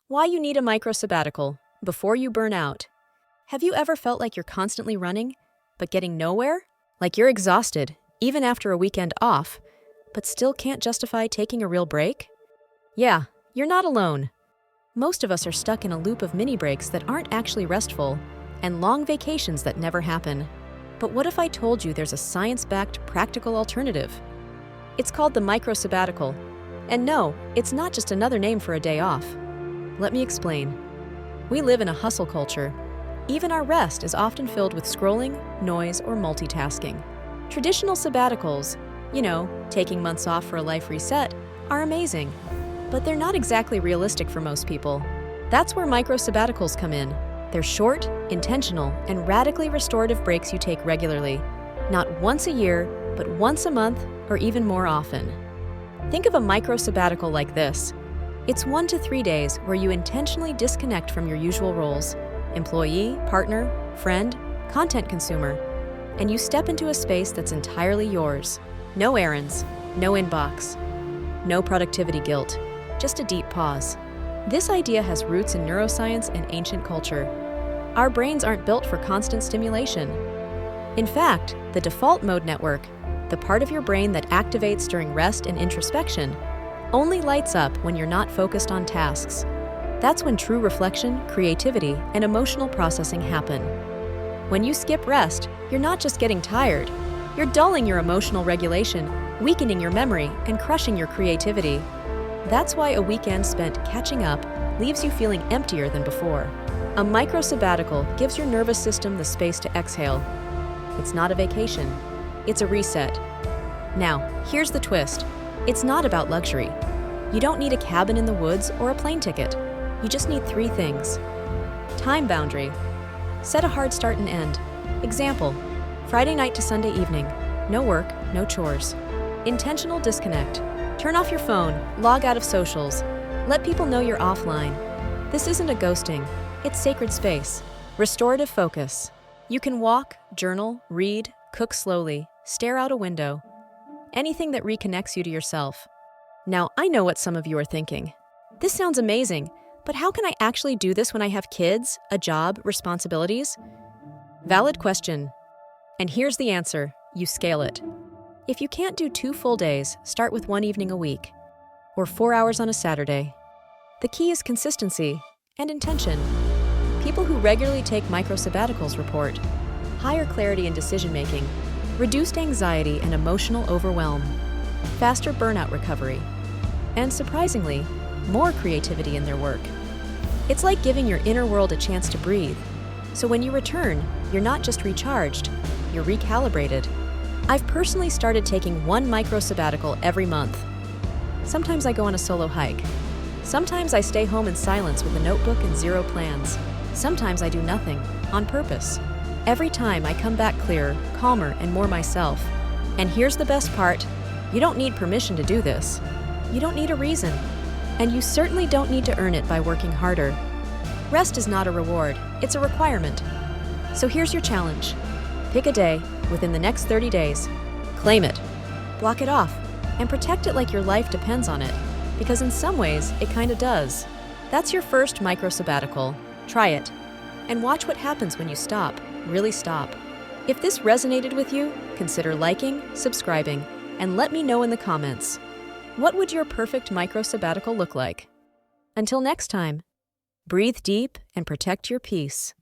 Why you need a micro sabbatical before you burn out. Have you ever felt like you're constantly running, but getting nowhere? Like you're exhausted, even after a weekend off, but still can't justify taking a real break? Yeah, you're not alone. Most of us are stuck in a loop of mini breaks that aren't actually restful, and long vacations that never happen. But what if I told you there's a science-backed, practical alternative? It's called the micro sabbatical. And no, it's not just another name for a day off. Let me explain. We live in a hustle culture. Even our rest is often filled with scrolling, noise, or multitasking. Traditional sabbaticals, taking months off for a life reset, are amazing. But they're not exactly realistic for most people. That's where micro sabbaticals come in. They're short, intentional, and radically restorative breaks you take regularly. Not once a year, but once a month or even more often. Think of a micro sabbatical like this. It's 1 to 3 days where you intentionally disconnect from your usual roles, employee, partner, friend, content consumer, and you step into a space that's entirely yours. No errands, no inbox, no productivity guilt, just a deep pause. This idea has roots in neuroscience and ancient culture. Our brains aren't built for constant stimulation. In fact, the default mode network, the part of your brain that activates during rest and introspection, only lights up when you're not focused on tasks. That's when true reflection, creativity, and emotional processing happen. When you skip rest, you're not just getting tired, you're dulling your emotional regulation, weakening your memory, and crushing your creativity. That's why a weekend spent catching up leaves you feeling emptier than before. A micro sabbatical gives your nervous system the space to exhale. It's not a vacation, it's a reset. Now, here's the twist. It's not about luxury. You don't need a cabin in the woods or a plane ticket. You just need 3 things. Time boundary. Set a hard start and end. Example, Friday night to Sunday evening. No work, no chores. Intentional disconnect. Turn off your phone, log out of socials. Let people know you're offline. This isn't a ghosting, it's sacred space. Restorative focus. You can walk, journal, read, cook slowly, stare out a window. Anything that reconnects you to yourself. Now, I know what some of you are thinking. This sounds amazing, but how can I actually do this when I have kids, a job, responsibilities? Valid question. And here's the answer. You scale it. If you can't do 2 full days, start with 1 evening a week, or 4 hours on a Saturday. The key is consistency and intention. People who regularly take micro sabbaticals report higher clarity in decision-making, reduced anxiety and emotional overwhelm, faster burnout recovery, and surprisingly, more creativity in their work. It's like giving your inner world a chance to breathe. So when you return, you're not just recharged, you're recalibrated. I've personally started taking 1 micro sabbatical every month. Sometimes I go on a solo hike. Sometimes I stay home in silence with a notebook and 0 plans. Sometimes I do nothing, on purpose. Every time I come back clearer, calmer, and more myself. And here's the best part. You don't need permission to do this. You don't need a reason. And you certainly don't need to earn it by working harder. Rest is not a reward, it's a requirement. So here's your challenge. Pick a day within the next 30 days. Claim it. Block it off. And protect it like your life depends on it. Because in some ways, it kinda does. That's your first micro sabbatical. Try it. And watch what happens when you stop. Really stop. If this resonated with you, consider liking, subscribing, and let me know in the comments. What would your perfect micro sabbatical look like? Until next time, breathe deep and protect your peace.